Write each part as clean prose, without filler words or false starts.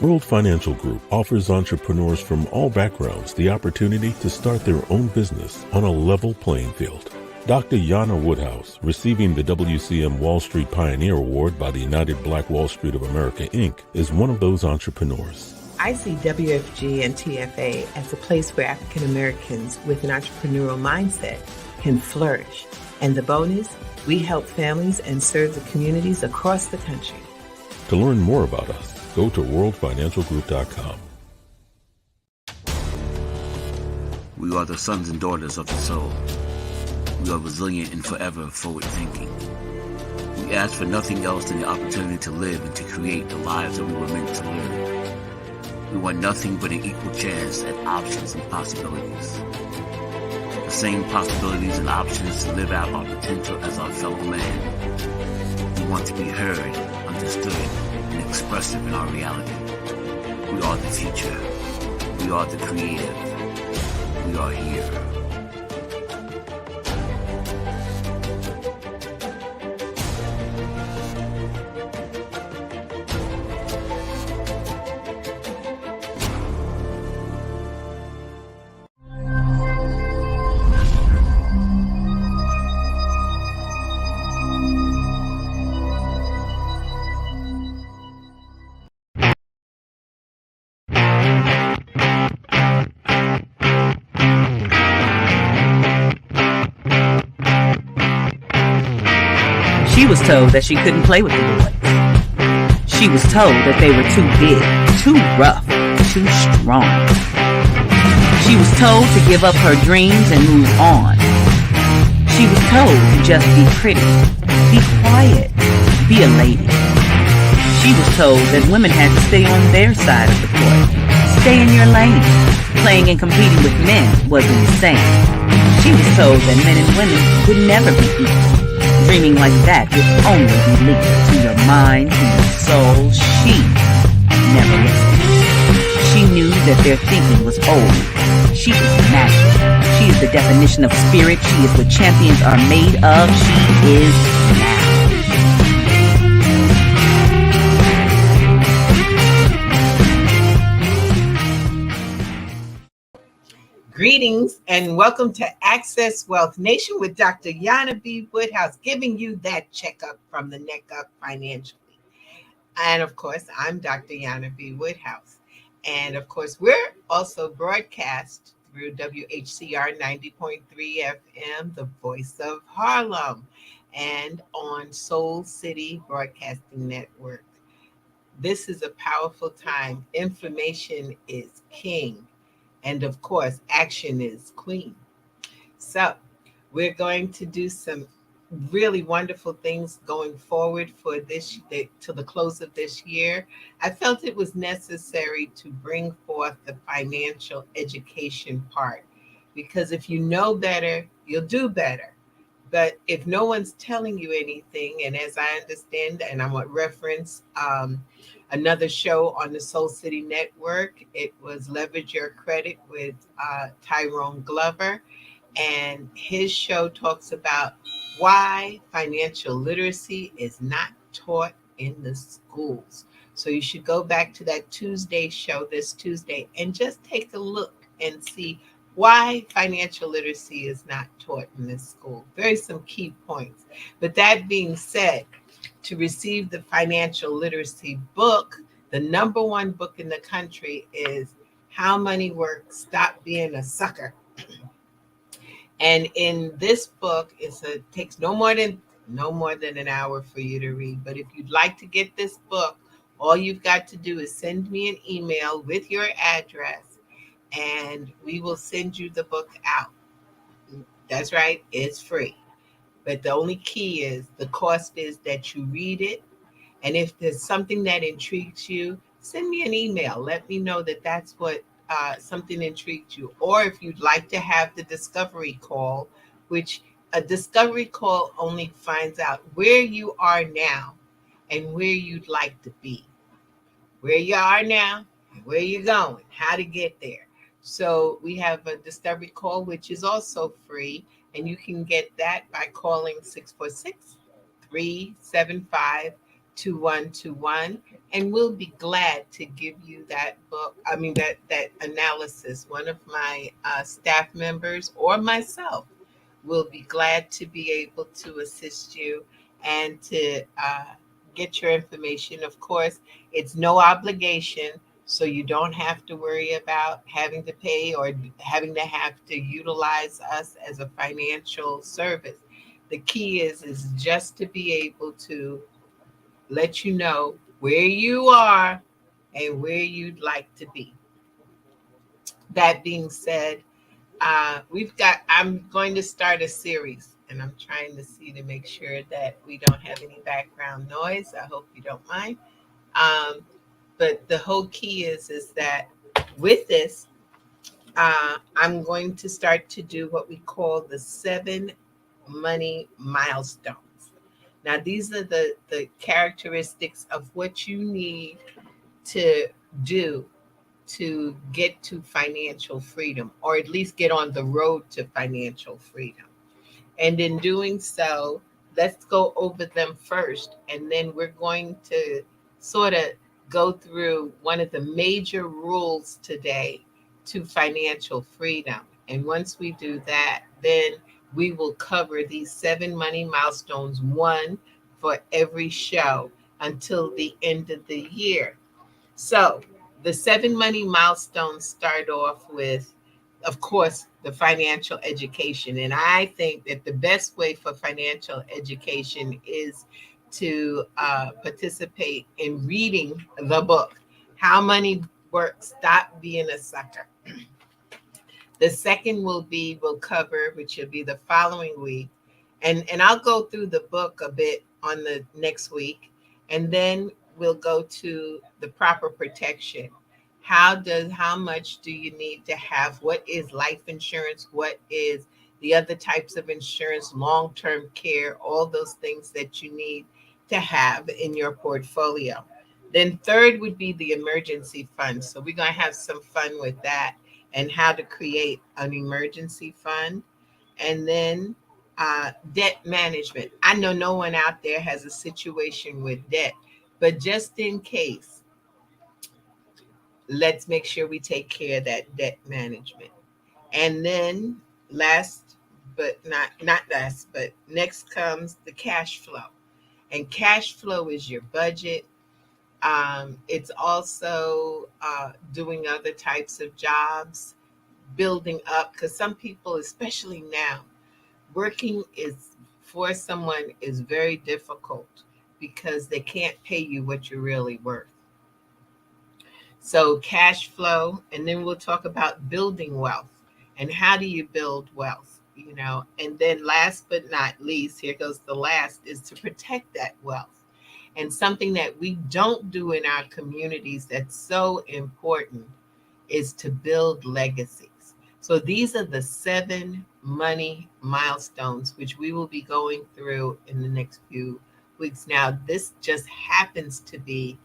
World Financial Group offers entrepreneurs from all backgrounds the opportunity to start their own business on a level playing field. Dr. Jana Woodhouse, receiving the WCM Wall Street Pioneer Award by the United Black Wall Street of America, Inc., is one of those entrepreneurs. I see WFG and TFA as a place where African Americans with an entrepreneurial mindset can flourish. And the bonus, we help families and serve the communities across the country. To learn more about us, go to worldfinancialgroup.com. We are the sons and daughters of the soul. We are resilient and forever forward-thinking. We ask for nothing else than the opportunity to live and to create the lives that we were meant to live. We want nothing but an equal chance at options and possibilities. The same possibilities and options to live out our potential as our fellow man. We want to be heard, understood, and expressive in our reality. We are the future. We are the creative. We are here. She was told that she couldn't play with the boys. She was told that they were too big, too rough, too strong. She was told to give up her dreams and move on. She was told to just be pretty, be quiet, be a lady. She was told that women had to stay on their side of the court, stay in your lane. Playing and competing with men wasn't the same. She was told that men and women would never be equal. Dreaming like that would only be linked to your mind, to your soul. She never listened. She knew that their thinking was old. She is magic. She is the definition of spirit. She is what champions are made of. She is now. Greetings and welcome to Access Wealth Nation with Dr. Jana B. Woodhouse, giving you that checkup from the neck up financially. And of course, I'm Dr. Jana B. Woodhouse. And of course, we're also broadcast through WHCR 90.3 FM, the voice of Harlem, and on Soul City Broadcasting Network. This is a powerful time. Information is king. And of course, action is queen. So we're going to do some really wonderful things going forward for this to the close of this year. I felt it was necessary to bring forth the financial education part, because if you know better, you'll do better. But if no one's telling you anything, and as I understand, and I'm going to reference another show on the Soul City Network, it was Leverage Your Credit with Tyrone Glover. And his show talks about why financial literacy is not taught in the schools. So you should go back to that Tuesday show this Tuesday and just take a look and see why financial literacy is not taught in this school. There's some key points. But that being said, to receive the financial literacy book, the number one book in the country is How Money Works, Stop Being a Sucker. And in this book, it takes no more than an hour for you to read. But if you'd like to get this book, all you've got to do is send me an email with your address, and we will send you the book out. That's right, it's free. But the only key is the cost is that you read it. And if there's something that intrigues you, send me an email. Let me know that that's what something intrigued you. Or if you'd like to have the discovery call, which a discovery call only finds out where you are now and where you'd like to be. Where you are now, where you're going, how to get there. So we have a discovery call, which is also free. And you can get that by calling 646-375-2121. And we'll be glad to give you that book. I mean, that analysis. One of my staff members or myself will be glad to be able to assist you and to get your information. Of course, it's no obligation, so you don't have to worry about having to pay or having to have to utilize us as a financial service. The key is just to be able to let you know where you are and where you'd like to be. That being said, I'm going to start a series, and I'm trying to see to make sure that we don't have any background noise. I hope you don't mind. Um, but the whole key is that with this, I'm going to start to do what we call the 7 money milestones. Now, these are the characteristics of what you need to do to get to financial freedom, or at least get on the road to financial freedom. And in doing so, let's go over them first. And then we're going to sort of go through one of the major rules today to financial freedom. And once we do that, then we will cover these 7 money milestones, one for every show until the end of the year. So the 7 money milestones start off with, of course, the financial education. And I think that the best way for financial education is to participate in reading the book, How Money Works, Stop Being a Sucker. The second will cover, which will be the following week. And I'll go through the book a bit on the next week. And then we'll go to the proper protection. How much do you need to have? What is life insurance? What is the other types of insurance, long-term care, all those things that you need to have in your portfolio. Then third would be the emergency fund. So we're going to have some fun with that and how to create an emergency fund. And then debt management. I know no one out there has a situation with debt, but just in case, let's make sure we take care of that debt management. And then last but not last, but next comes the cash flow. And cash flow is your budget. It's also doing other types of jobs, building up, because some people, especially now, working is for someone is very difficult because they can't pay you what you're really worth. So cash flow, and then we'll talk about building wealth and how do you build wealth, and then last but not least, here goes the last, is to protect that wealth. And something that we don't do in our communities that's so important is to build legacies. So these are the 7 money milestones, which we will be going through in the next few weeks. Now, this just happens to be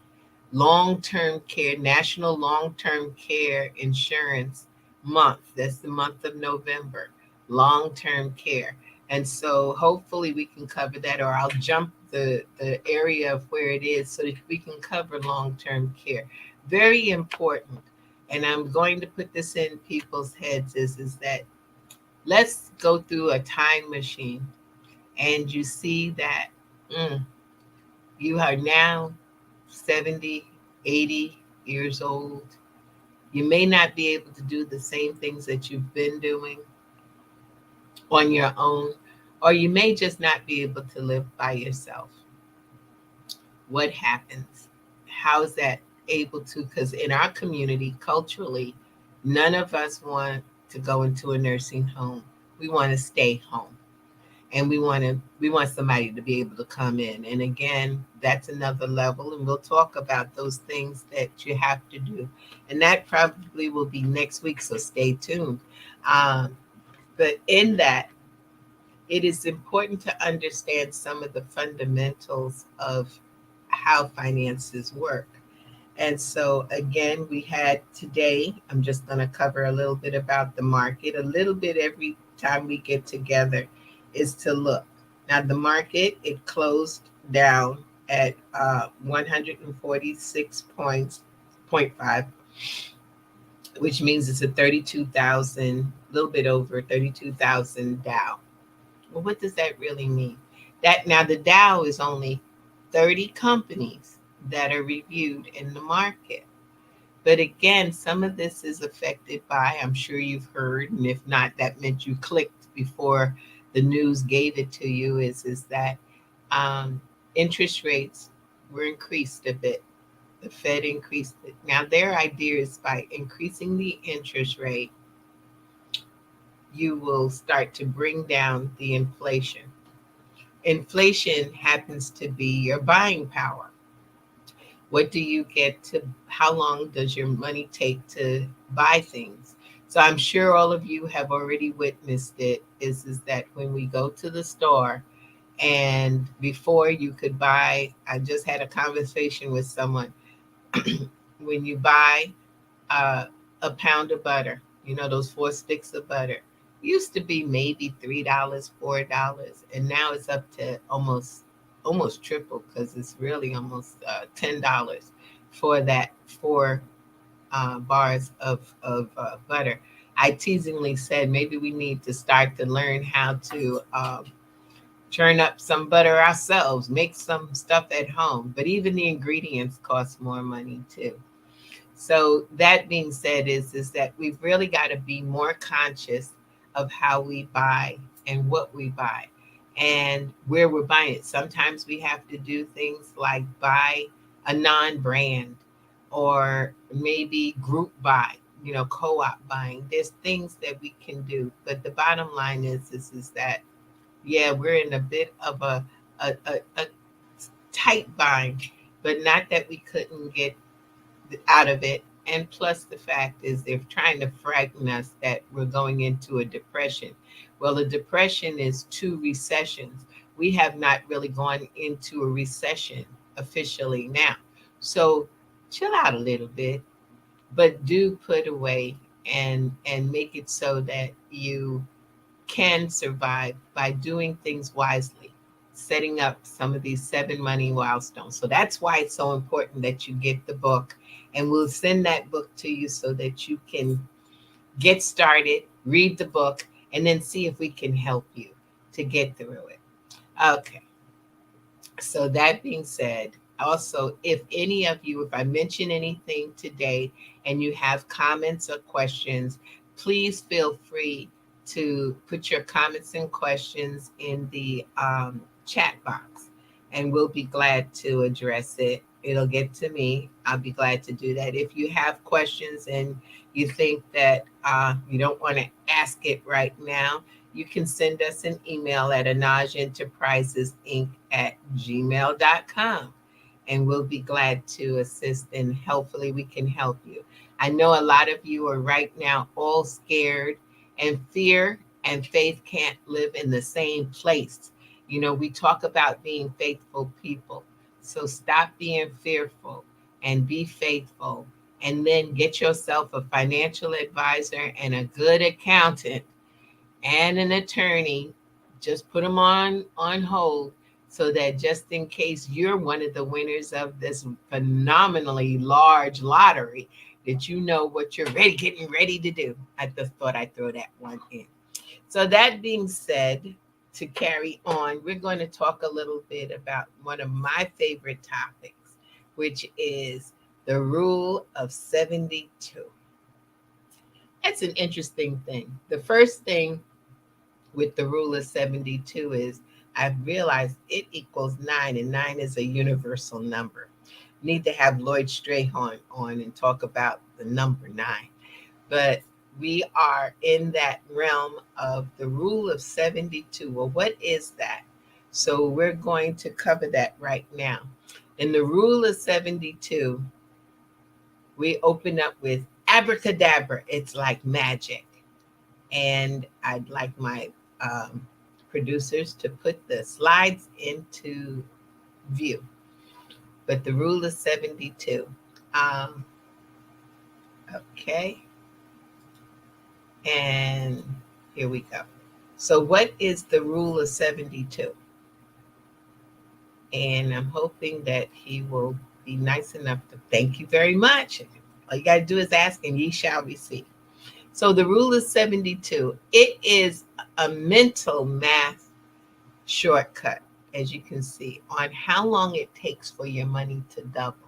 long-term care, National Long-Term Care Insurance Month. That's the month of November, long-term care. And so hopefully we can cover that, or I'll jump the area of where it is so that we can cover long-term care. Very important. And I'm going to put this in people's heads is that let's go through a time machine and you see that you are now 70, 80 years old. You may not be able to do the same things that you've been doing on your own, or you may just not be able to live by yourself. What happens? How is that able to? Because in our community, culturally, none of us want to go into a nursing home. We want to stay home. And we want somebody to be able to come in. And again, that's another level. And we'll talk about those things that you have to do. And that probably will be next week. So stay tuned. But in that, it is important to understand some of the fundamentals of how finances work. And so again, we had today, I'm just going to cover a little bit about the market, a little bit every time we get together, is to look. Now the market, it closed down at 146 points, point 0.5, which means it's a 32,000, a little bit over 32,000 Dow. Well, what does that really mean? That now the Dow is only 30 companies that are reviewed in the market. But again, some of this is affected by, I'm sure you've heard, and if not, that meant you clicked before the news gave it to you, is that um, interest rates were increased a bit. The Fed increased it. Now, their idea is by increasing the interest rate, you will start to bring down the inflation. Inflation happens to be your buying power. What do you get to, how long does your money take to buy things? So I'm sure all of you have already witnessed it, is that when we go to the store, and before you could buy, I just had a conversation with someone, when you buy uh, a pound of butter, those 4 sticks of butter, used to be maybe $3, $4, and now it's up to almost triple, because it's really almost $10 for that 4 bars of butter. I teasingly said maybe we need to start to learn how to churn up some butter ourselves, make some stuff at home. But even the ingredients cost more money too. So that being said, is that we've really got to be more conscious of how we buy and what we buy and where we're buying it. Sometimes we have to do things like buy a non-brand, or maybe group buy, co-op buying. There's things that we can do, but the bottom line is that, yeah, we're in a bit of a tight bind, but not that we couldn't get out of it. And plus, the fact is, they're trying to frighten us that we're going into a depression. Well, a depression is 2 recessions. We have not really gone into a recession officially now. So chill out a little bit, but do put away and make it so that you can survive by doing things wisely, setting up some of these 7 money milestones. So that's why it's so important that you get the book, and we'll send that book to you so that you can get started, read the book, and then see if we can help you to get through it. Okay. So that being said, also, if any of you, if I mention anything today and you have comments or questions, please feel free to put your comments and questions in the chat box, and we'll be glad to address it. It'll get to me. I'll be glad to do that. If you have questions and you think that you don't want to ask it right now, you can send us an email at anagenterprisesinc@gmail.com, and we'll be glad to assist, and hopefully we can help you. I know a lot of you are right now all scared, and fear and faith can't live in the same place. We talk about being faithful people. So stop being fearful and be faithful, and then get yourself a financial advisor and a good accountant and an attorney. Just put them on hold, so that just in case you're one of the winners of this phenomenally large lottery, that you know what you're getting ready to do. I just thought I'd throw that one in. So that being said, to carry on, we're going to talk a little bit about one of my favorite topics, which is the rule of 72. That's an interesting thing. The first thing with the rule of 72 is I've realized it equals 9, and 9 is a universal number. Need to have Lloyd Strayhorn on and talk about the number 9. But we are in that realm of the rule of 72. Well, what is that? So we're going to cover that right now. In the rule of 72, we open up with abracadabra. It's like magic. And I'd like my producers to put the slides into view. But the rule of 72. Okay. And here we go. So what is the rule of 72? And I'm hoping that he will be nice enough to thank you very much. All you got to do is ask, and ye shall receive. So the rule is 72. It is a mental math shortcut, as you can see, on how long it takes for your money to double.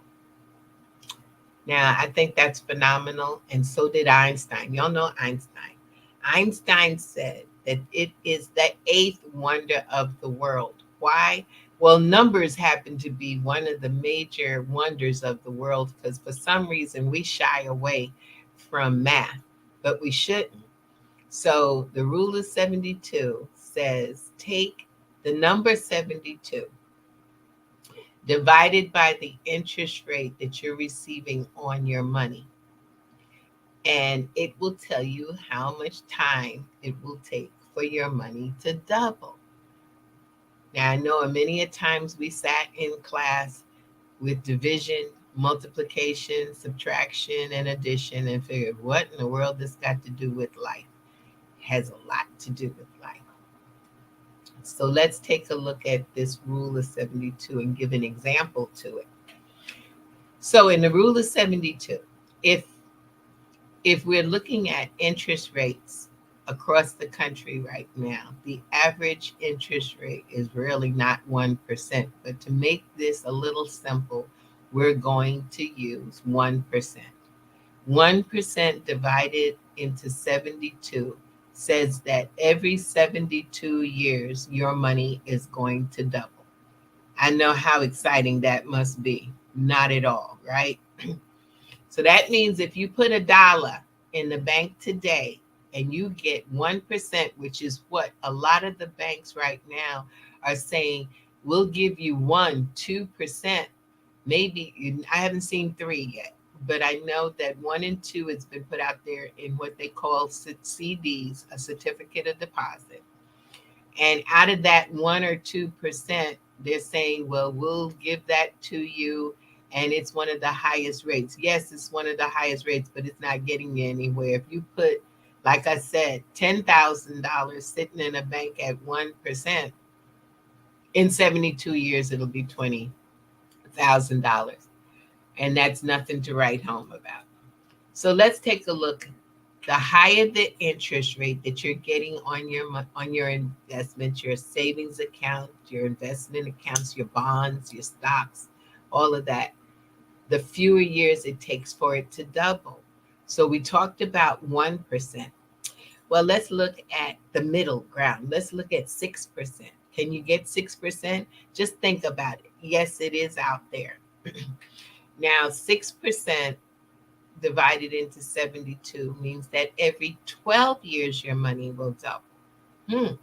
Now, I think that's phenomenal, and so did Einstein. Y'all know Einstein. Einstein said that it is the eighth wonder of the world. Why? Well, numbers happen to be one of the major wonders of the world because for some reason we shy away from math, but we shouldn't. So the rule of 72 says take the number 72 divided by the interest rate that you're receiving on your money. And it will tell you how much time it will take for your money to double. Now, I know many a times we sat in class with division, multiplication, subtraction, and addition and figured, what in the world this got to do with life? It has a lot to do with life. So let's take a look at this rule of 72 and give an example to it. So in the rule of 72, if we're looking at interest rates across the country right now, the average interest rate is really not 1%. But to make this a little simple, we're going to use 1%. 1% divided into 72 says that every 72 years, your money is going to double. I know how exciting that must be. Not at all, right? So that means if you put $1 in the bank today and you get 1%, which is what a lot of the banks right now are saying, we'll give you 2%. Maybe, I haven't seen 3 yet, but I know that 1 and 2 has been put out there in what they call CDs, a certificate of deposit. And out of that 1 or 2%, they're saying, well, we'll give that to you. And it's one of the highest rates. Yes, it's one of the highest rates, but it's not getting you anywhere. If you put, like I said, $10,000 sitting in a bank at 1%, in 72 years, it'll be $20,000. And that's nothing to write home about. So let's take a look. The higher the interest rate that you're getting on your investments, your savings account, your investment accounts, your bonds, your stocks, all of that, the fewer years it takes for it to double. So we talked about 1%. Well, let's look at the middle ground. Let's look at 6%. Can you get 6%? Just think about it. Yes, it is out there. Now, 6% divided into 72 means that every 12 years your money will double.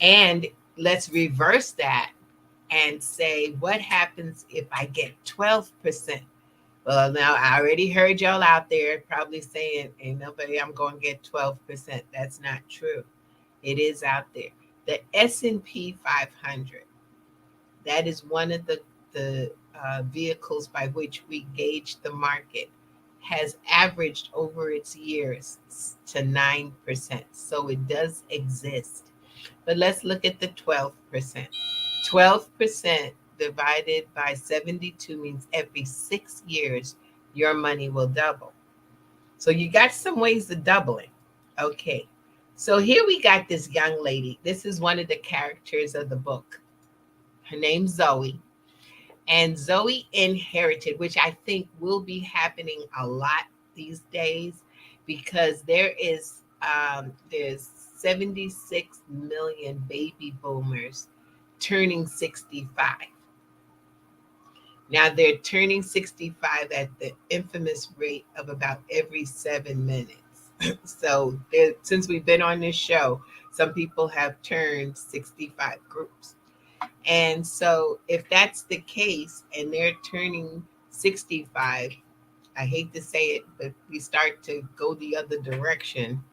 And let's reverse that and say, what happens if I get 12%? Well, now I already heard y'all out there probably saying, ain't nobody, I'm going to get 12%. That's not true. It is out there. The S&P 500, that is one of the vehicles by which we gauge the market, has averaged over its years to 9%. So it does exist. But let's look at the 12%. 12% divided by 72 means every 6 years your money will double. So you got some ways of doubling. Okay. So here we got this young lady. This is one of the characters of the book. Her name's Zoe. And Zoe inherited, which I think will be happening a lot these days, because there's 76 million baby boomers turning 65. Now they're turning 65 at the infamous rate of about every 7 minutes. So since we've been on this show, some people have turned 65 groups. And so if that's the case and they're turning 65, I hate to say it, but we start to go the other direction.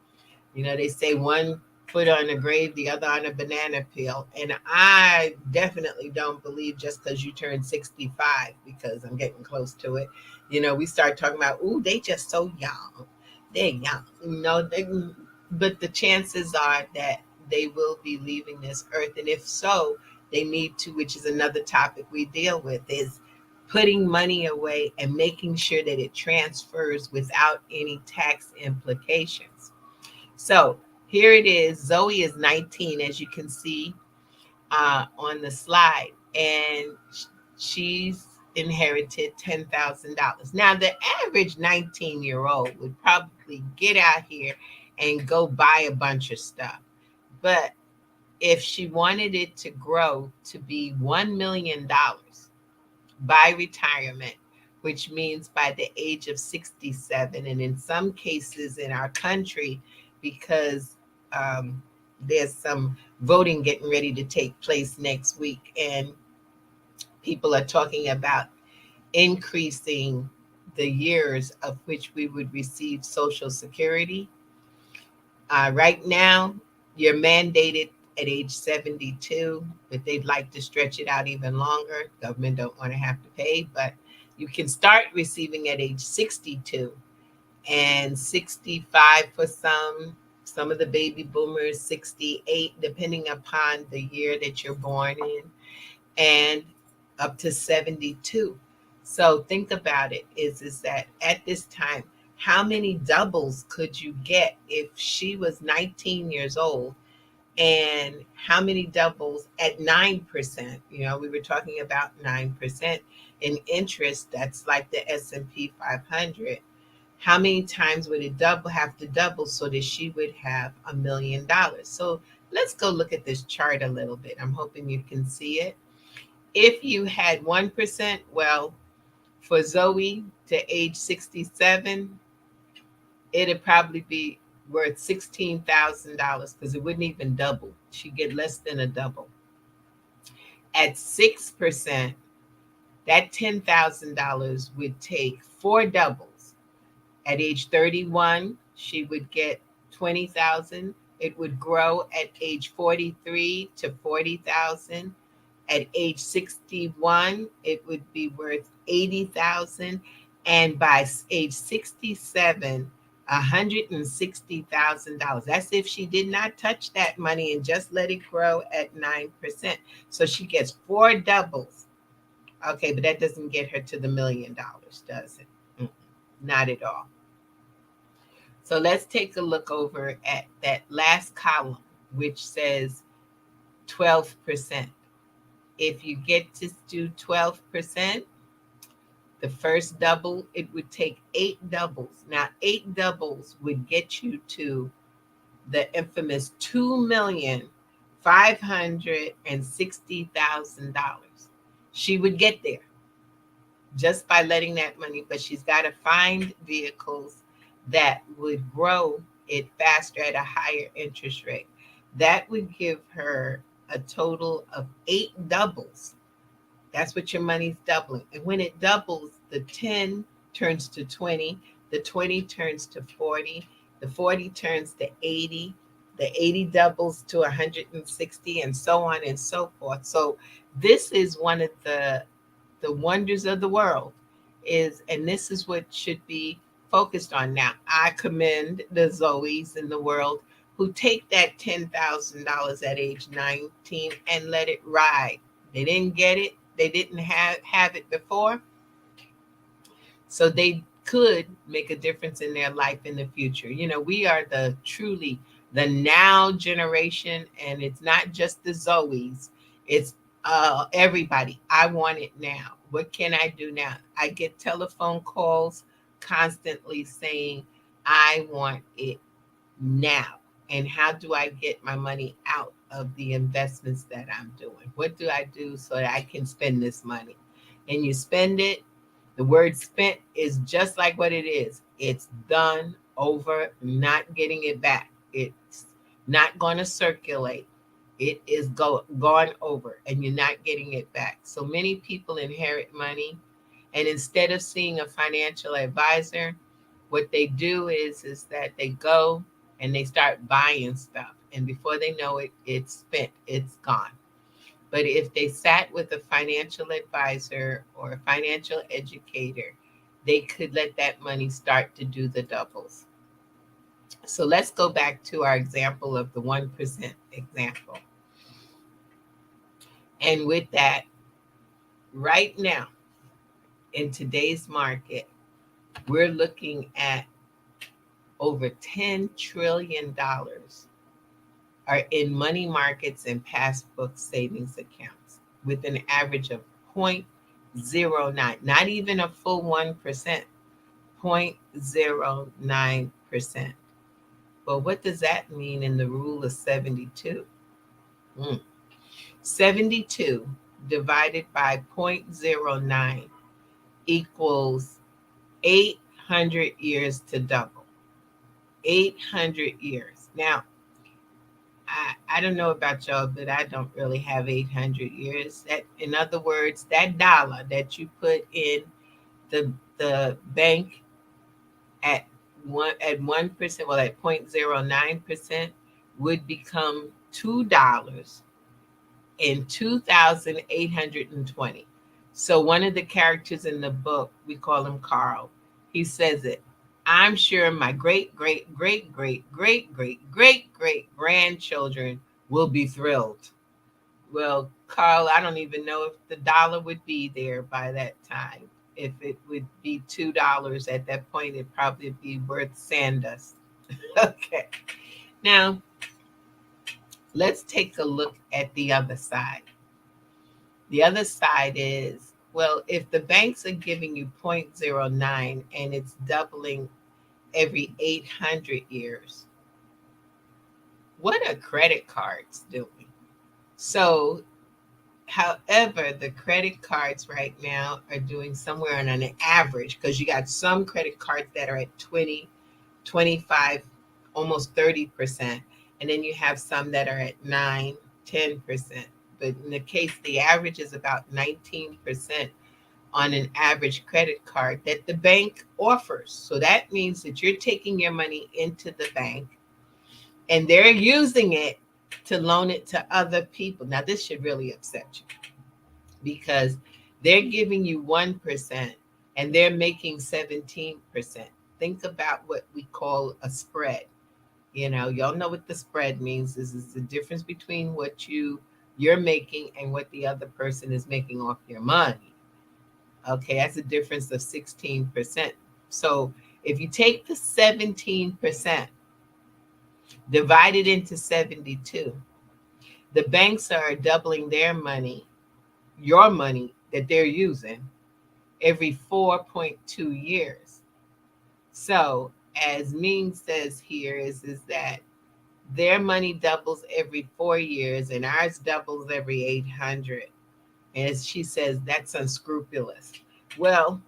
You know, they say one foot on the grave, the other on a banana peel. And I definitely don't believe just because you turn 65, because I'm getting close to it. You know, we start talking about, ooh, they just so young. They're young. You know, but the chances are that they will be leaving this earth. And if so, they need to, which is another topic we deal with, is putting money away and making sure that it transfers without any tax implications. So here it is. Zoe is 19, as you can see on the slide, and she's inherited $10,000. Now, the average 19-year-old would probably get out here and go buy a bunch of stuff. But if she wanted it to grow to be $1 million by retirement, which means by the age of 67, and in some cases in our country, because there's some voting getting ready to take place next week, and people are talking about increasing the years of which we would receive Social Security. Right now, you're mandated at age 72, but they'd like to stretch it out even longer. Government don't want to have to pay, but you can start receiving at age 62 and 65 for some of the baby boomers, 68, depending upon the year that you're born in, and up to 72. So think about it, is that at this time, how many doubles could you get if she was 19 years old? And how many doubles at 9%? You know, we were talking about 9% in interest. That's like the S&P 500. How many times would it have to double so that she would have $1 million? So let's go look at this chart a little bit. I'm hoping you can see it. If you had 1%, well, for Zoe to age 67, it'd probably be worth $16,000 because it wouldn't even double. She'd get less than a double. At 6%, that $10,000 would take 4 doubles. At age 31, she would get 20,000. It would grow at age 43 to 40,000. At age 61, it would be worth 80,000. And by age 67, $160,000. That's if she did not touch that money and just let it grow at 9%. So she gets 4 doubles. Okay, but that doesn't get her to the $1 million, does it? Not at all. So let's take a look over at that last column, which says 12%. If you get to do 12%, the first double, it would take 8 doubles. Now, 8 doubles would get you to the infamous $2,560,000. She would get there just by letting that money, but she's got to find vehicles that would grow it faster at a higher interest rate. That would give her a total of 8 doubles. That's what your money's doubling. And when it doubles, the 10 turns to 20, the 20 turns to 40, the 40 turns to 80, the 80 doubles to 160, and so on and so forth. So this is one of the wonders of the world, and this is what should be focused on. Now, I commend the Zoes in the world who take that $10,000 at age 19 and let it ride. They didn't get it. They didn't have it before. So they could make a difference in their life in the future. You know, we are truly the now generation, and it's not just the Zoes. It's everybody. I want it now. What can I do now? I get telephone calls constantly saying, I want it now. And how do I get my money out of the investments that I'm doing? What do I do so that I can spend this money? And you spend it. The word spent is just like what it is. It's done, over, not getting it back. It's not going to circulate. It is gone over, and you're not getting it back. So many people inherit money, and instead of seeing a financial advisor, what they do is that they go and they start buying stuff, and before they know it, it's spent, it's gone. But if they sat with a financial advisor or a financial educator, they could let that money start to do the doubles. So let's go back to our example of the 1% example. And with that, right now, in today's market, we're looking at over $10 trillion are in money markets and passbook savings accounts with an average of 0.09, not even a full 1%, 0.09%. But what does that mean in the rule of 72? 72 divided by 0.09 equals 800 years to double. 800 years. Now, I don't know about y'all, but I don't really have 800 years. That, in other words, that dollar that you put in the bank at 1%, well, at 0.09%, would become $2 in 2,820. So one of the characters in the book, we call him Carl. He says it. I'm sure my great, great, great, great, great, great, great, great grandchildren will be thrilled. Well, Carl, I don't even know if the dollar would be there by that time. If it would be $2 at that point, it'd probably be worth sandust. Okay. Now, let's take a look at the other side. The other side is, well, if the banks are giving you 0.09 and it's doubling every 800 years, what are credit cards doing? So, however, the credit cards right now are doing somewhere on an average, because you got some credit cards that are at 20, 25, almost 30%. And then you have some that are at 9, 10%. But in the case, the average is about 19% on an average credit card that the bank offers. So that means that you're taking your money into the bank and they're using it to loan it to other people. Now, this should really upset you because they're giving you 1% and they're making 17%. Think about what we call a spread. You know, y'all know what the spread means. This is the difference between what you're making and what the other person is making off your money. Okay, that's a difference of 16%. So if you take the 17%, divide it into 72, the banks are doubling their money, your money that they're using, every 4.2 years. So as Mean says here is that their money doubles every 4 years and ours doubles every 800. And as she says, that's unscrupulous. Well,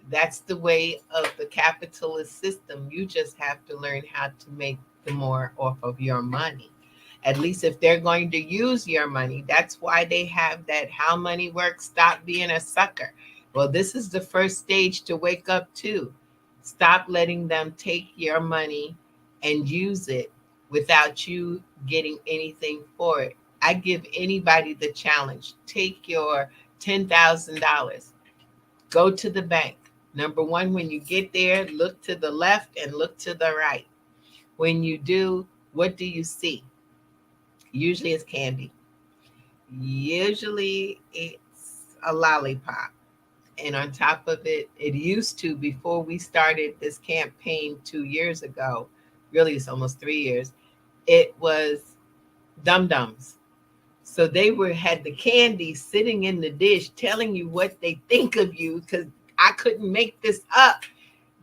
that's the way of the capitalist system. You just have to learn how to make the more off of your money. At least if they're going to use your money, that's why they have that how money works, stop being a sucker. Well, this is the first stage to wake up to. Stop letting them take your money and use it without you getting anything for it. I give anybody the challenge. Take your $10,000. Go to the bank. Number one, when you get there, look to the left and look to the right. When you do, what do you see? Usually it's candy. Usually it's a lollipop. And on top of it, it used to, before we started this campaign 2 years ago, really it's almost 3 years, it was dum-dums. So they had the candy sitting in the dish telling you what they think of you, because I couldn't make this up.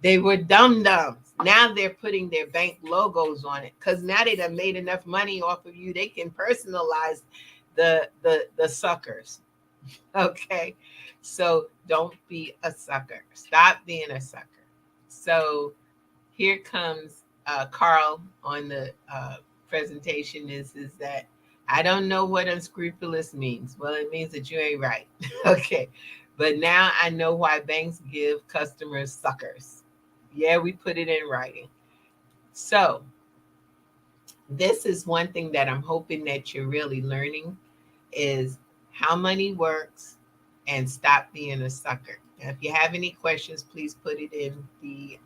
They were dum-dums. Now they're putting their bank logos on it because now they done made enough money off of you. They can personalize the suckers. Okay. So don't be a sucker. Stop being a sucker. So here comes Carl on the presentation is that I don't know what unscrupulous means. Well, it means that you ain't right. Okay. But now I know why banks give customers suckers. Yeah, we put it in writing. So this is one thing that I'm hoping that you're really learning is how money works and stop being a sucker. Now, if you have any questions, please put it in the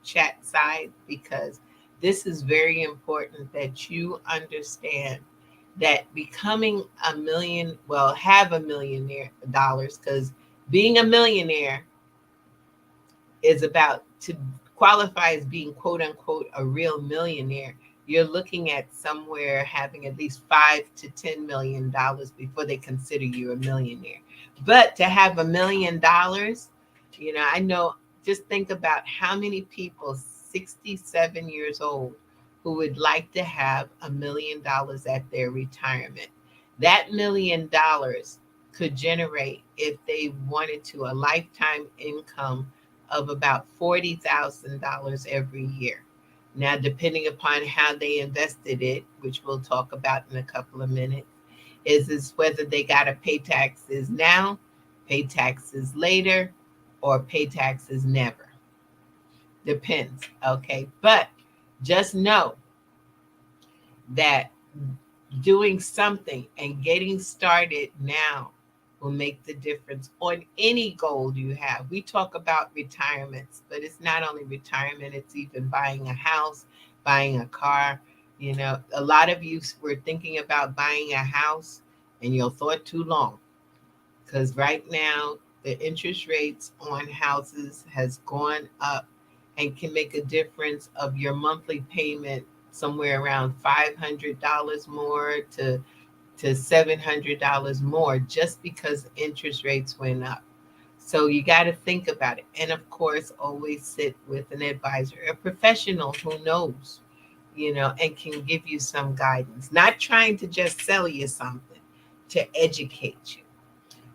chat side, because this is very important that you understand that becoming a million, well, have a millionaire dollars, because being a millionaire is about to qualify as being quote unquote a real millionaire. You're looking at somewhere having at least $5 to $10 million before they consider you a millionaire. But to have $1 million, I know, just think about how many people 67 years old who would like to have $1 million at their retirement. That $1 million could generate, if they wanted to, a lifetime income of about $40,000 every year. Now, depending upon how they invested it, which we'll talk about in a couple of minutes, is whether they got to pay taxes now, pay taxes later, or pay taxes never. Depends, okay? But just know that doing something and getting started now will make the difference on any goal you have. We talk about retirements, but it's not only retirement, it's even buying a house, buying a car. A lot of you were thinking about buying a house and you thought too long, because right now the interest rates on houses has gone up and can make a difference of your monthly payment somewhere around $500 more to $700 more, just because interest rates went up. So you got to think about it. And of course, always sit with an advisor, a professional who knows, and can give you some guidance, not trying to just sell you something, to educate you.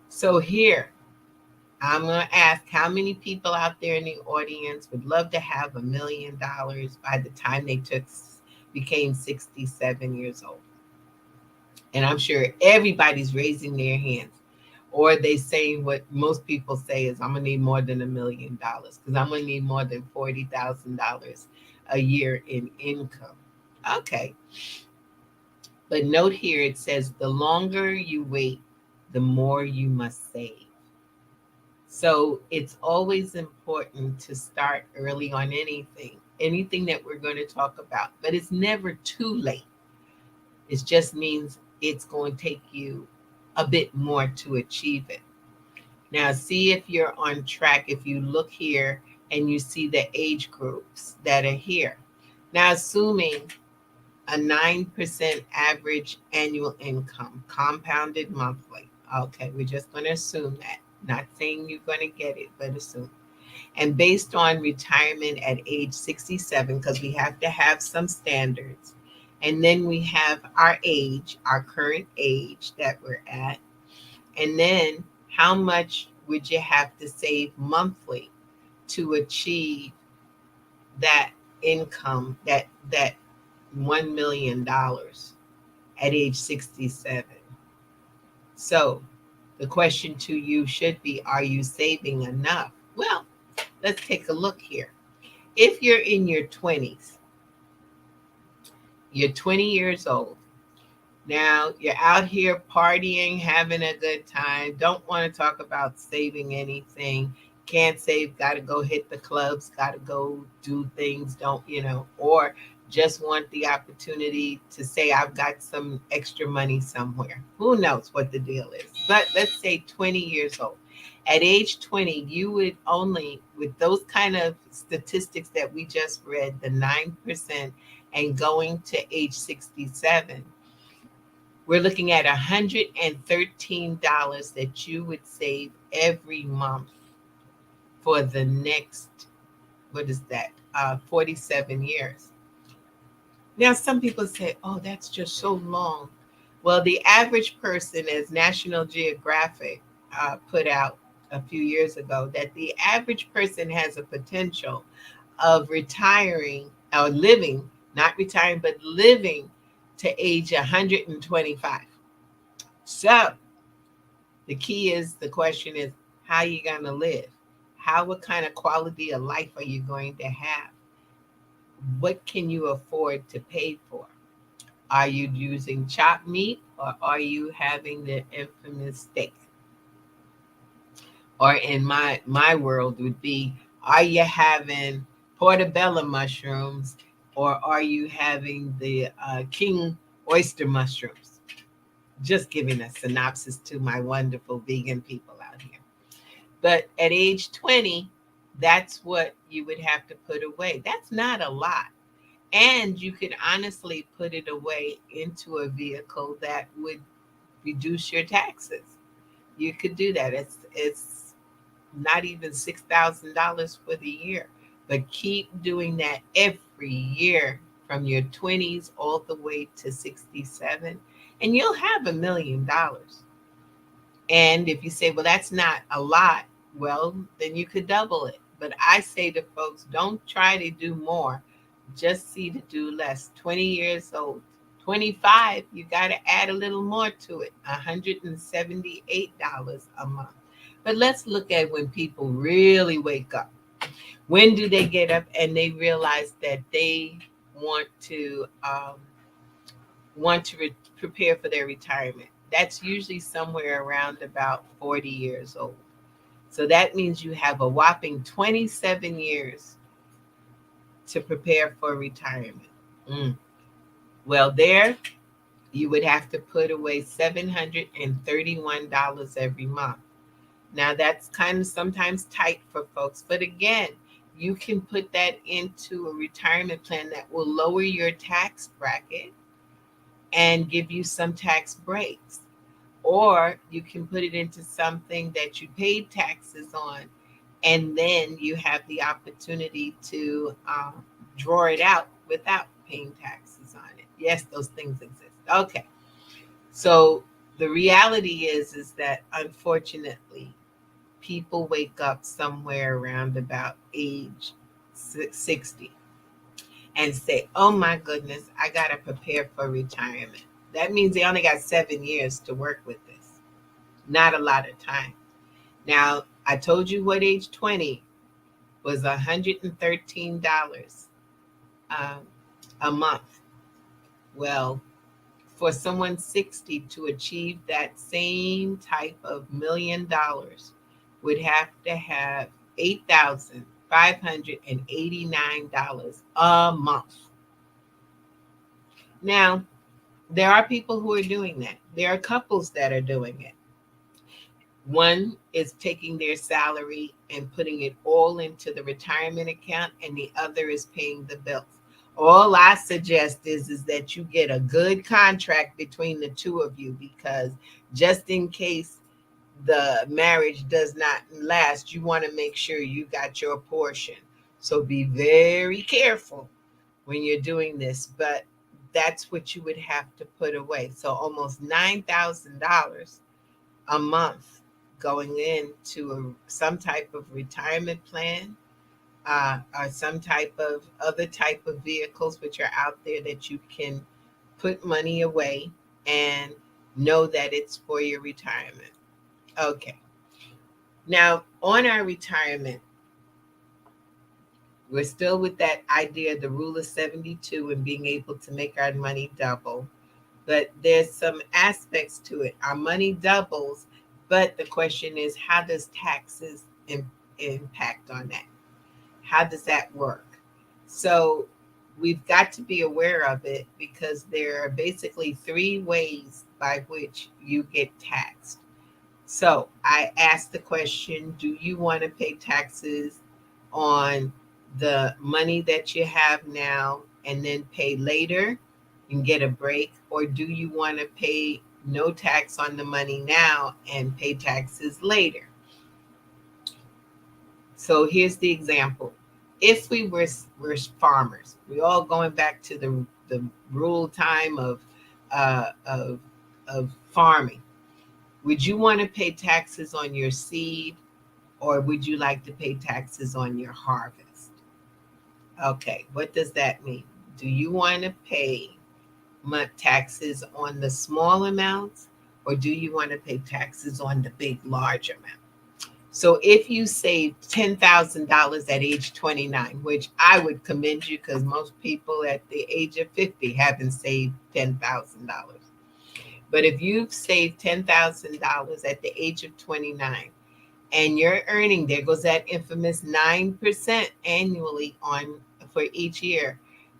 So here, I'm going to ask how many people out there in the audience would love to have $1 million by the time they became 67 years old. And I'm sure everybody's raising their hands, or they saying what most people say is, I'm going to need more than $1 million, because I'm going to need more than $40,000 a year in income. Okay. But note here, it says the longer you wait, the more you must save. So it's always important to start early on anything that we're going to talk about, but it's never too late. It just means it's going to take you a bit more to achieve it. Now, see if you're on track. If you look here and you see the age groups that are here. Now, assuming a 9% average annual income, compounded monthly. Okay, we're just going to assume that. Not saying you're going to get it, but assume. And based on retirement at age 67, because we have to have some standards. And then we have our age, our current age that we're at. And then how much would you have to save monthly to achieve that income, that $1 million at age 67? So the question to you should be, are you saving enough? Well, let's take a look here. If you're in your 20s, you're 20 years old. Now you're out here partying, having a good time. Don't want to talk about saving anything. Can't save, got to go hit the clubs, got to go do things, or just want the opportunity to say, I've got some extra money somewhere. Who knows what the deal is? But let's say 20 years old. At age 20, you would only, with those kind of statistics that we just read, the 9% and going to age 67, we're looking at $113 that you would save every month for the next, 47 years. Now, some people say, oh, that's just so long. Well, the average person, as National Geographic put out a few years ago, that the average person has a potential of retiring or living, not retiring, but living to age 125. So the question is, how are you going to live? What kind of quality of life are you going to have? What can you afford to pay for? Are you using chopped meat, or are you having the infamous steak? Or in my world would be, are you having portobello mushrooms, or are you having the king oyster mushrooms? Just giving a synopsis to my wonderful vegan people out here. But at age 20, that's what you would have to put away. That's not a lot. And you could honestly put it away into a vehicle that would reduce your taxes. You could do that. It's not even $6,000 for the year, but keep doing that every year from your 20s all the way to 67, and you'll have $1 million. And if you say, well, that's not a lot, well, then you could double it. But I say to folks, don't try to do more, just see to do less. 20 years old, 25, you got to add a little more to it, $178 a month. But let's look at when people really wake up. When do they get up and they realize that they want to prepare for their retirement? That's usually somewhere around about 40 years old. So that means you have a whopping 27 years to prepare for retirement. Well, there you would have to put away $731 every month. Now that's kind of sometimes tight for folks, but again, you can put that into a retirement plan that will lower your tax bracket and give you some tax breaks. Or you can put it into something that you paid taxes on, and then you have the opportunity to draw it out without paying taxes on it. Yes, those things exist. Okay. So the reality is that unfortunately, people wake up somewhere around about age 60 and say, oh my goodness, I got to prepare for retirement. That means they only got 7 years to work with this. Not a lot of time. Now, I told you what age 20 was $113 a month. Well, for someone 60 to achieve that same type of $1 million would have to have $8,589 a month. Now, there are people who are doing that. There are couples that are doing it. One is taking their salary and putting it all into the retirement account, and the other is paying the bills. All I suggest is that you get a good contract between the two of you, because just in case the marriage does not last, you want to make sure you got your portion. So be very careful when you're doing this, but that's what you would have to put away. So almost $9,000 a month going into some type of retirement plan, or some type of other type of vehicles which are out there that you can put money away and know that it's for your retirement. Okay. Now, on our retirement, we're still with that idea, the rule of 72, and being able to make our money double. But there's some aspects to it. Our money doubles, but the question is, how does taxes impact on that? How does that work? So we've got to be aware of it, because there are basically 3 ways by which you get taxed. So I asked the question, do you want to pay taxes on the money that you have now and then pay later and get a break? Or do you want to pay no tax on the money now and pay taxes later? So here's the example. If we were farmers, we all going back to the rural time of farming. Would you want to pay taxes on your seed, or would you like to pay taxes on your harvest? Okay, what does that mean? Do you want to pay taxes on the small amounts, or do you want to pay taxes on the big, large amount? So if you save $10,000 at age 29, which I would commend you, because most people at the age of 50 haven't saved $10,000. But if you've saved $10,000 at the age of 29 and you're earning, there goes that infamous 9% annually for each year,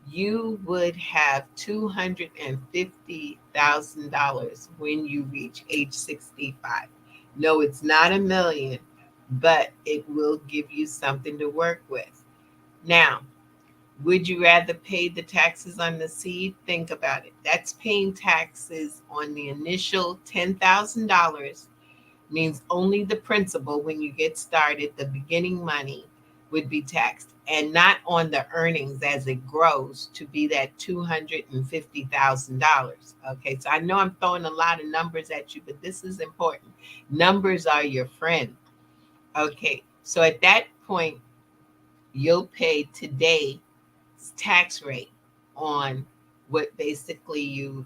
you would have $250,000 when you reach age 65. No, it's not a million, but it will give you something to work with. Now, would you rather pay the taxes on the seed? Think about it. That's paying taxes on the initial $10,000, means only the principal when you get started, the beginning money would be taxed, and not on the earnings as it grows to be that $250,000. Okay, so I know I'm throwing a lot of numbers at you, but this is important. Numbers are your friend. Okay, so at that point, you'll pay today's tax rate on what basically you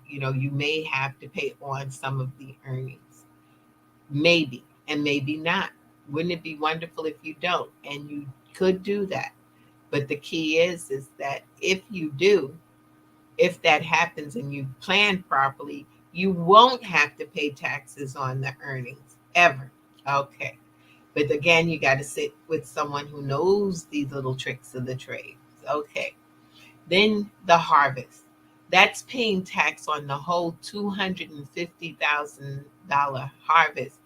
may have to pay on some of the earnings. Maybe, and maybe not. Wouldn't it be wonderful if you don't? And you could do that. But the key is that if you do, if that happens and you plan properly, you won't have to pay taxes on the earnings ever. Okay. But again, you got to sit with someone who knows these little tricks of the trade. Okay. Then the harvest. That's paying tax on the whole $250,000 harvest,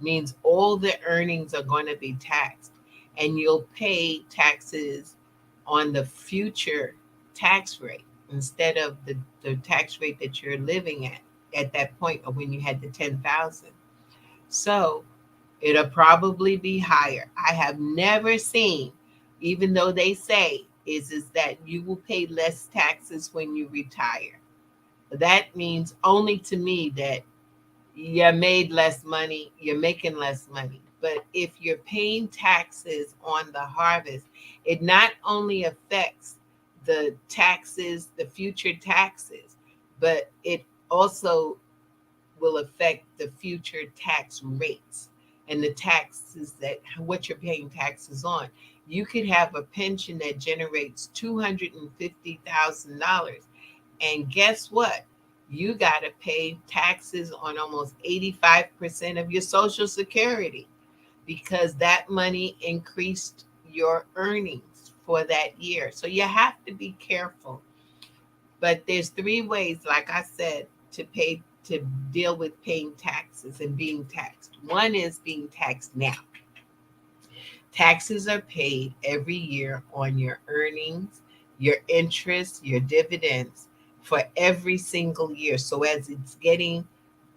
means all the earnings are going to be taxed, and you'll pay taxes on the future tax rate instead of the tax rate that you're living at that point of when you had the 10,000. So it'll probably be higher. I have never seen, even though they say is that you will pay less taxes when you retire. That means only to me that you made less money, you're making less money. But if you're paying taxes on the harvest, it not only affects the taxes, the future taxes, but it also will affect the future tax rates and the taxes that what you're paying taxes on. You could have a pension that generates $250,000, and guess what? You got to pay taxes on almost 85% of your Social Security because that money increased your earnings for that year. So you have to be careful. But there's three ways, like I said, to deal with paying taxes and being taxed. One is being taxed now. Taxes are paid every year on your earnings, your interest, your dividends for every single year. So as it's getting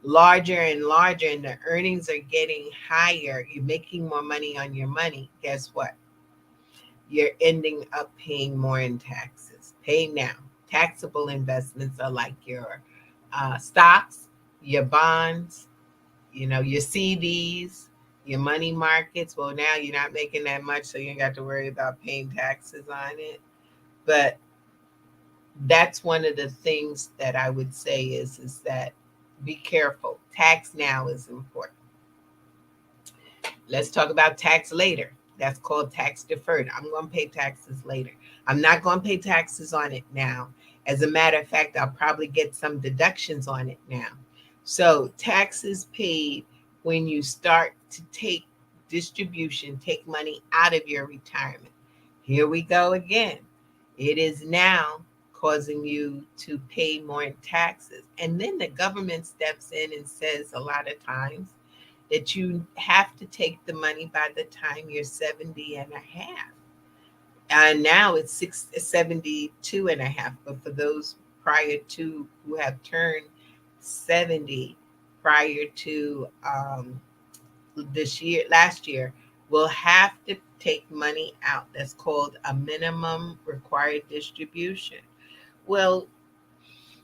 larger and larger and the earnings are getting higher, you're making more money on your money. Guess what? You're ending up paying more in taxes. Pay now. Taxable investments are like your stocks, your bonds, your CDs, your money markets. Well, now you're not making that much, so you ain't got to worry about paying taxes on it. But that's one of the things that I would say is that be careful. Tax now is important. Let's talk about tax later. That's called tax deferred. I'm going to pay taxes later. I'm not going to pay taxes on it now. As a matter of fact, I'll probably get some deductions on it now. So taxes paid when you start to take distribution, take money out of your retirement. Here we go again. It is now causing you to pay more in taxes. And then the government steps in and says a lot of times that you have to take the money by the time you're 70 and a half. And now it's 72 and a half. But for those prior to who have turned 70 prior to last year, will have to take money out. That's called a minimum required distribution. Well,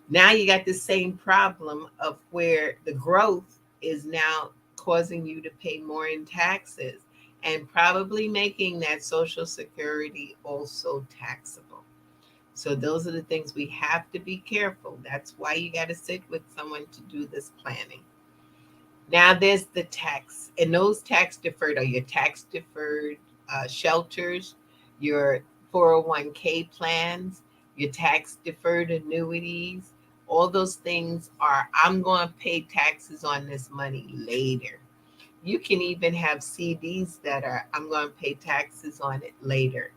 now you got the same problem of where the growth is now causing you to pay more in taxes and probably making that Social Security also taxable. So those are the things we have to be careful. That's why you got to sit with someone to do this planning. Now there's the tax, and those tax deferred are your tax deferred shelters, your 401k plans, your tax deferred annuities. All those things are, I'm going to pay taxes on this money later. You can even have CDs that are, I'm going to pay taxes on it later,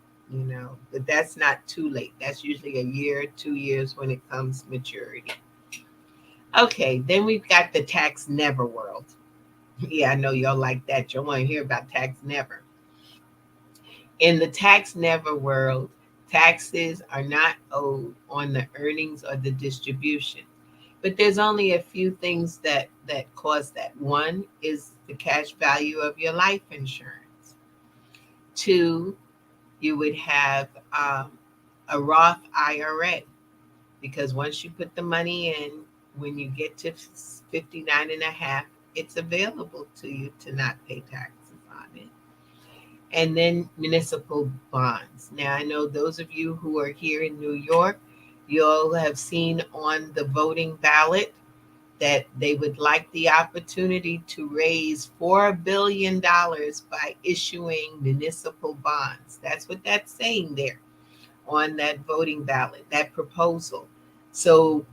but that's not too late. That's usually a year, 2 years when it comes maturity. Okay, then we've got the tax never world. Yeah, I know y'all like that. Y'all want to hear about tax never. In the tax never world, taxes are not owed on the earnings or the distribution. But there's only a few things that cause that. One is the cash value of your life insurance. Two, you would have a Roth IRA, because once you put the money in, when you get to 59 and a half, it's available to you to not pay taxes on it. And then municipal bonds. Now, I know those of you who are here in New York, you'll have seen on the voting ballot that they would like the opportunity to raise $4 billion by issuing municipal bonds. That's what that's saying there on that voting ballot, that proposal. So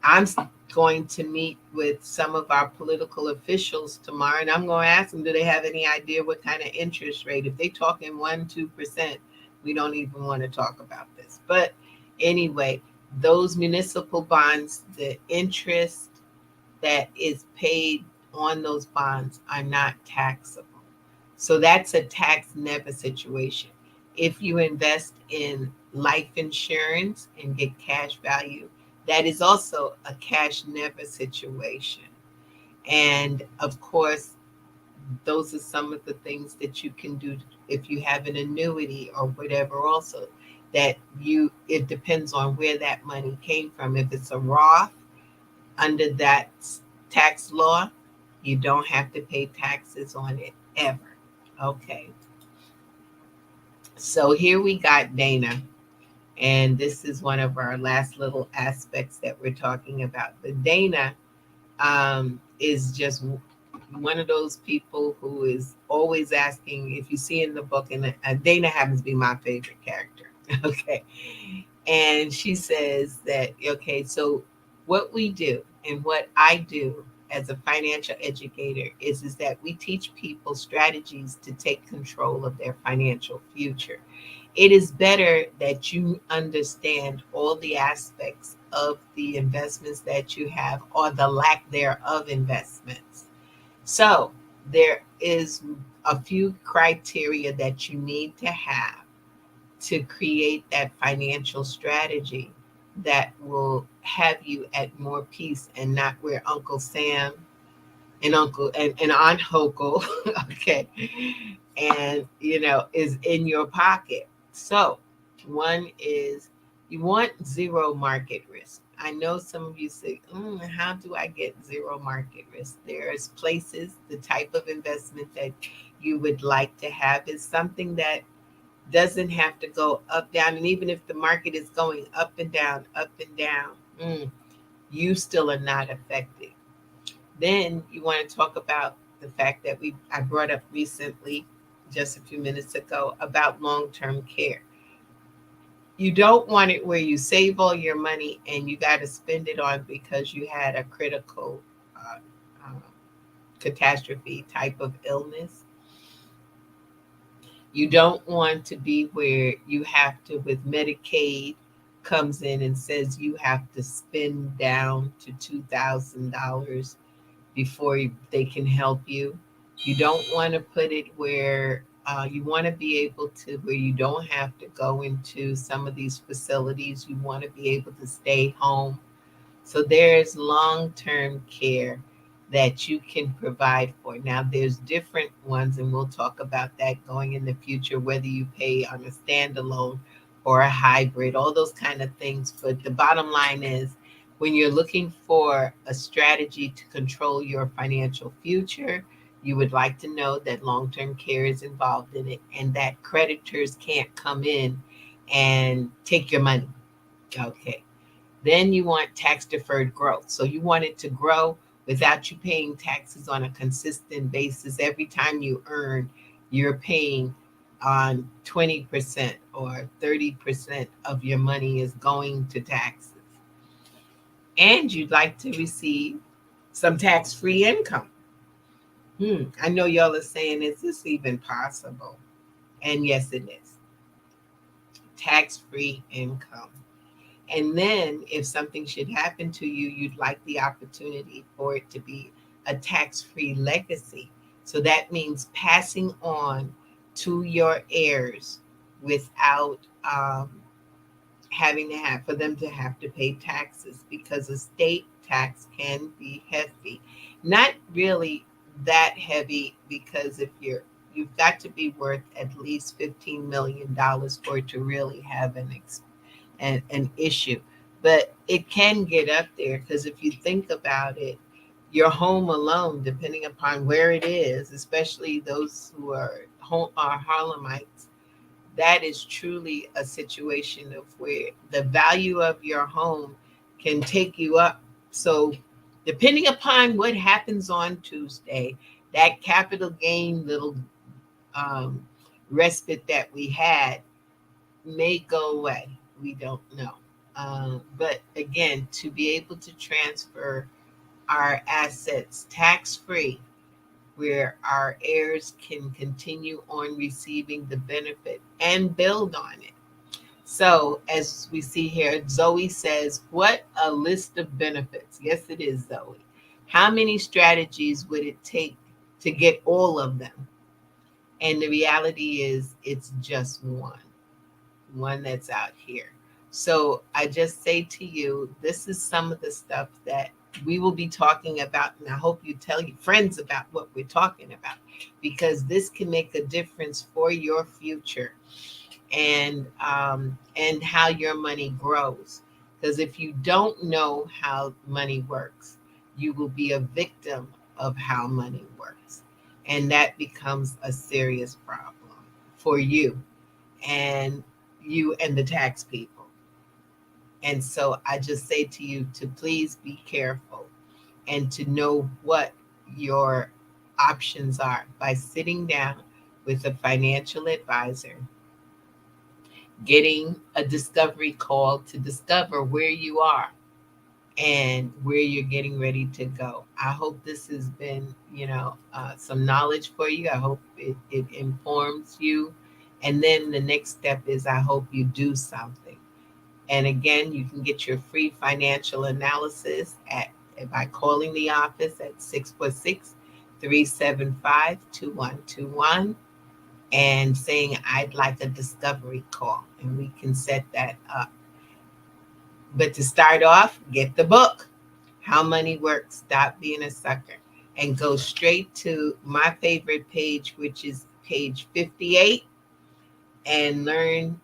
I'm going to meet with some of our political officials tomorrow, and I'm going to ask them, do they have any idea what kind of interest rate? If they talk in 1-2%, we don't even want to talk about this. But anyway, those municipal bonds, the interest that is paid on those bonds are not taxable. So that's a tax never situation. If you invest in life insurance and get cash value, that is also a cash never situation. And of course, those are some of the things that you can do if you have an annuity or whatever also, that it depends on where that money came from. If it's a Roth, under that tax law, you don't have to pay taxes on it ever. Okay. So here we got Dana. And this is one of our last little aspects that we're talking about. But Dana is just one of those people who is always asking, if you see in the book, and Dana happens to be my favorite character. Okay. And she says that, okay, so what we do and what I do as a financial educator is that we teach people strategies to take control of their financial future. It is better that you understand all the aspects of the investments that you have, or the lack thereof investments. So there is a few criteria that you need to have to create that financial strategy that will have you at more peace, and not where Uncle Sam and Aunt Hokel, okay, and is in your pocket. So one is, you want zero market risk. I know some of you say, how do I get zero market risk? There's places, the type of investment that you would like to have is something that doesn't have to go up, down. And even if the market is going up and down, you still are not affected. Then you want to talk about the fact that I brought up recently, just a few minutes ago, about long-term care. You don't want it where you save all your money and you got to spend it on because you had a critical catastrophe type of illness. You don't want to be where you have to, with Medicaid comes in and says you have to spend down to $2,000 before they can help you. You don't want to put it where you want to be able to, where you don't have to go into some of these facilities. You want to be able to stay home. So there's long-term care that you can provide for. Now, there's different ones, and we'll talk about that going in the future, whether you pay on a standalone or a hybrid, all those kind of things. But the bottom line is, when you're looking for a strategy to control your financial future, you would like to know that long-term care is involved in it, and that creditors can't come in and take your money. Okay. Then you want tax-deferred growth. So you want it to grow without you paying taxes on a consistent basis. Every time you earn, you're paying on 20% or 30% of your money is going to taxes. And you'd like to receive some tax-free income. I know y'all are saying, is this even possible? And yes, it is. tax-free income. And then if something should happen to you, you'd like the opportunity for it to be a tax-free legacy. So that means passing on to your heirs without having to have for them to have to pay taxes, because a state tax can be heavy. Not really that heavy, because if you've got to be worth at least $15 million for it to really have an issue. But it can get up there, because if you think about it, your home alone, depending upon where it is, especially those who are Harlemites, that is truly a situation of where the value of your home can take you up. So depending upon what happens on Tuesday, that capital gain little um, respite that we had may go away. We don't know. But again, to be able to transfer our assets tax free, where our heirs can continue on receiving the benefit and build on it. So, as we see here, Zoe says, what a list of benefits. Yes, it is, Zoe. How many strategies would it take to get all of them? And the reality is, it's just one that's out here. So I just say to you, this is some of the stuff that we will be talking about, and I hope you tell your friends about what we're talking about, because this can make a difference for your future and how your money grows. Because if you don't know how money works, you will be a victim of how money works, and that becomes a serious problem for you and the tax people. And so I just say to you to please be careful and to know what your options are by sitting down with a financial advisor, getting a discovery call to discover where you are and where you're getting ready to go. I hope this has been, some knowledge for you. I hope it informs you. And then the next step is I hope you do something. And again, you can get your free financial analysis by calling the office at 646-375-2121 and saying, I'd like a discovery call, and we can set that up. But to start off, get the book, How Money Works, Stop Being a Sucker, and go straight to my favorite page, which is page 58, and learn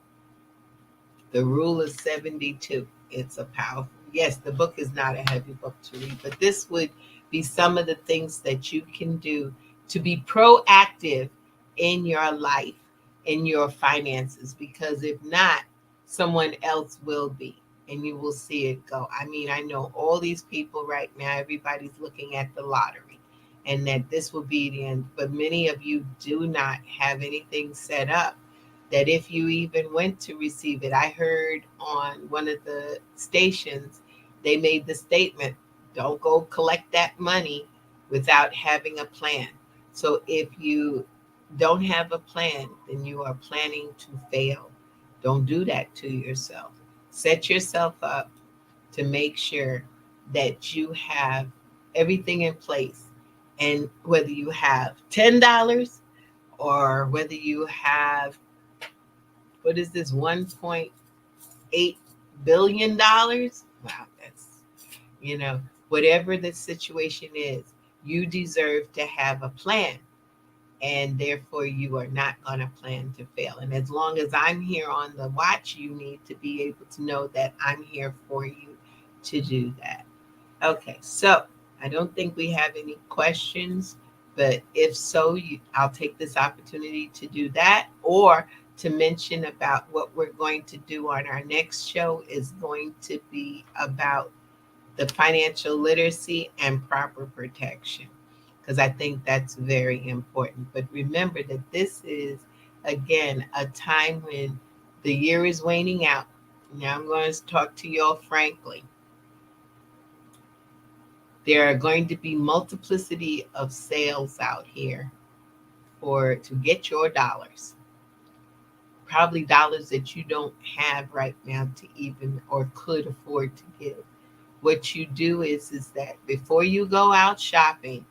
the Rule of 72. It's a powerful, yes, the book is not a heavy book to read, but this would be some of the things that you can do to be proactive in your life, in your finances, because if not, someone else will be, and you will see it go. I mean, I know all these people right now, everybody's looking at the lottery and that this will be the end, but many of you do not have anything set up that if you even went to receive it. I heard on one of the stations, they made the statement, don't go collect that money without having a plan. So if you don't have a plan, then you are planning to fail. Don't do that to yourself. Set yourself up to make sure that you have everything in place. And whether you have $10 or whether you have, what is this, $1.8 billion? Wow, that's, whatever the situation is, you deserve to have a plan. And therefore, you are not going to plan to fail. And as long as I'm here on the watch, you need to be able to know that I'm here for you to do that. Okay, so I don't think we have any questions, but if so, I'll take this opportunity to do that, or to mention about what we're going to do on our next show is going to be about the financial literacy and proper protection, because I think that's very important. But remember that this is, again, a time when the year is waning out. Now I'm going to talk to you all frankly. There are going to be multiplicity of sales out here to get your dollars. probably dollars that you don't have right now to even or could afford to give. What you do is that before you go out shopping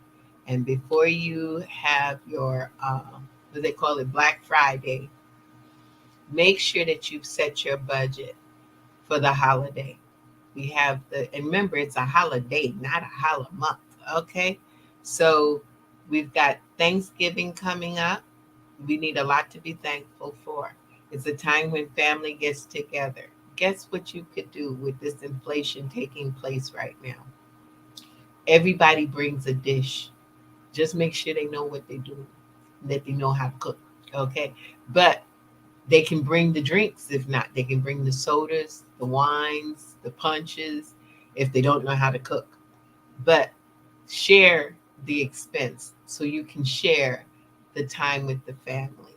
and before you have your what they call it, Black Friday, make sure that you've set your budget for the holiday. We have and remember, it's a holiday, not a holiday month. Okay. So we've got Thanksgiving coming up. We need a lot to be thankful for. It's a time when family gets together. Guess what you could do with this inflation taking place right now? Everybody brings a dish. Just make sure they know what they're doing, that they know how to cook. Okay. But they can bring the drinks. If not, they can bring the sodas, the wines, the punches, if they don't know how to cook. But share the expense so you can share the time with the family.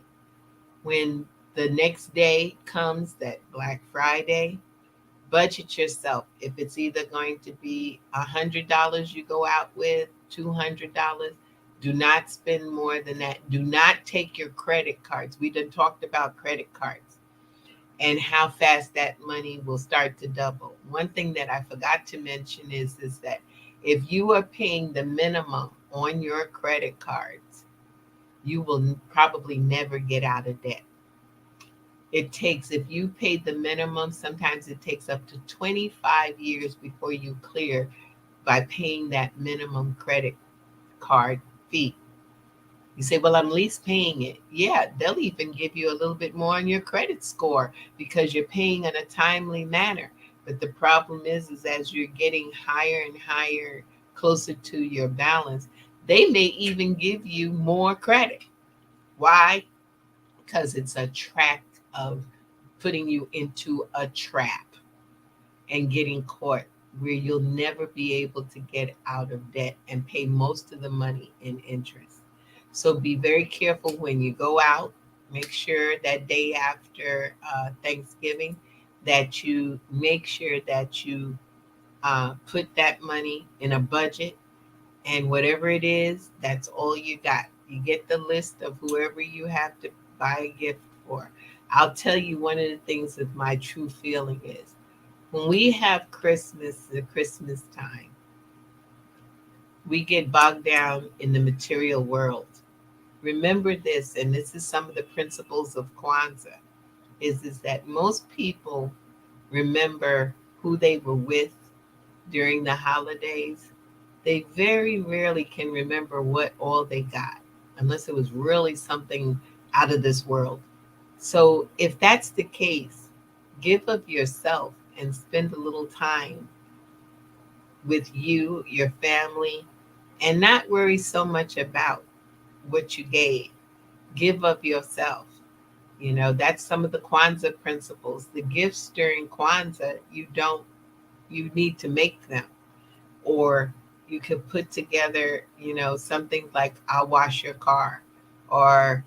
When the next day comes, that Black Friday, budget yourself. If it's either going to be $100 you go out with, $200, do not spend more than that. Do not take your credit cards. We done talked about credit cards and how fast that money will start to double. One thing that I forgot to mention is that if you are paying the minimum on your credit cards, you will probably never get out of debt. It takes, if you pay the minimum, sometimes it takes up to 25 years before you clear by paying that minimum credit card fee. You say, well, I'm least paying it. Yeah, they'll even give you a little bit more on your credit score because you're paying in a timely manner. But the problem is as you're getting higher and higher, closer to your balance, they may even give you more credit. Why? Because it's a track of putting you into a trap and getting caught where you'll never be able to get out of debt and pay most of the money in interest. So be very careful when you go out. Make sure that day after Thanksgiving that you make sure that you put that money in a budget, and whatever it is, that's all you got. You get the list of whoever you have to buy a gift for. I'll tell you one of the things that my true feeling is. When we have Christmas, the Christmas time, we get bogged down in the material world. Remember this, and this is some of the principles of Kwanzaa, is that most people remember who they were with during the holidays. They very rarely can remember what all they got, unless it was really something out of this world. So if that's the case, give of yourself and spend a little time with you, your family, and not worry so much about what you gave. Give of yourself. You know, that's some of the Kwanzaa principles. The gifts during Kwanzaa, you need to make them. Or you could put together, something like I'll wash your car or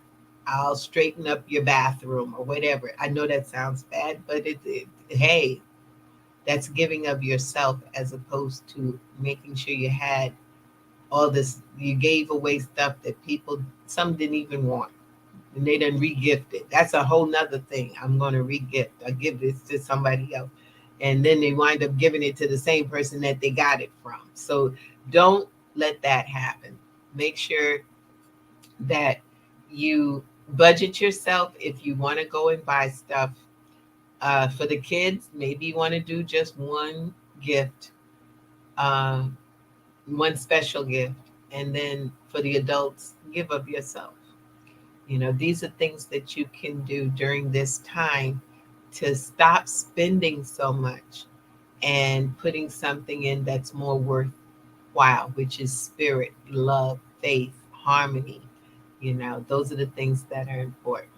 I'll straighten up your bathroom or whatever. I know that sounds bad, but hey, that's giving of yourself as opposed to making sure you had all this. You gave away stuff that some didn't even want. And they done re-gift it. That's a whole nother thing. I'm going to re-gift. I give this to somebody else. And then they wind up giving it to the same person that they got it from. So don't let that happen. Make sure that you budget yourself if you want to go and buy stuff. For the kids, maybe you want to do just one gift, one special gift. And then for the adults, give of yourself. These are things that you can do during this time to stop spending so much and putting something in that's more worthwhile, which is spirit, love, faith, harmony. Those are the things that are important.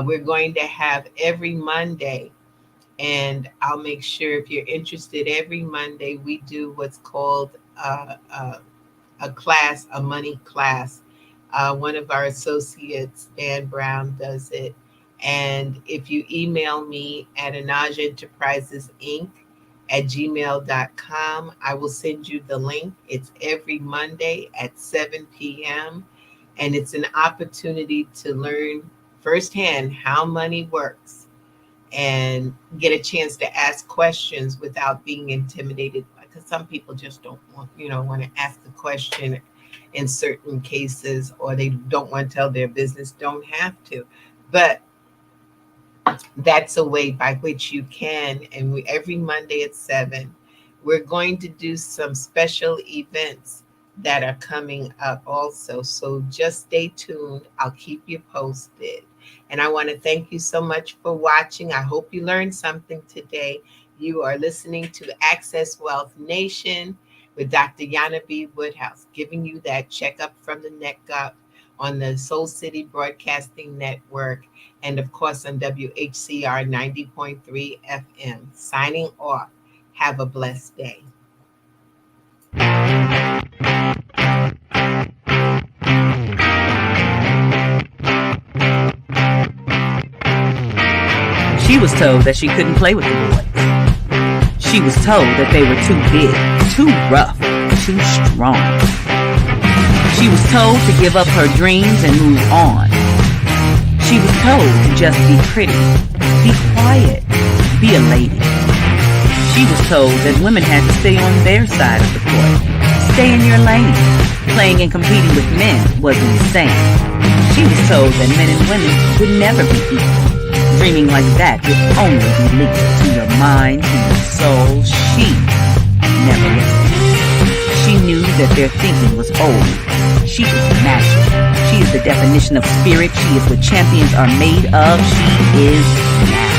We're going to have every Monday, and I'll make sure if you're interested, every Monday we do what's called a class, a money class. One of our associates, Dan Brown, does it. And if you email me at anajaenterprisesinc@gmail.com, I will send you the link. It's every Monday at 7 p.m. And it's an opportunity to learn firsthand how money works and get a chance to ask questions without being intimidated, because some people just don't want to ask a question in certain cases, or they don't want to tell their business. Don't have to, but that's a way by which you can. And every Monday at 7, we're going to do some special events that are coming up also. So just stay tuned. I'll keep you posted. And I want to thank you so much for watching. I hope you learned something today. You are listening to Access Wealth Nation with Dr. Jana B. Woodhouse, giving you that checkup from the neck up on the Soul City Broadcasting Network, and of course on WHCR 90.3 FM. Signing off. Have a blessed day. She was told that she couldn't play with the boys. She was told that they were too big, too rough, too strong. She was told to give up her dreams and move on. She was told to just be pretty, be quiet, be a lady. She was told that women had to stay on their side of the court, stay in your lane. Playing and competing with men was insane. She was told that men and women would never be equal. Dreaming like that would only be linked to your mind, to your soul. She never listened. She knew that their thinking was old. She is magic. She is the definition of spirit. She is what champions are made of. She is magic.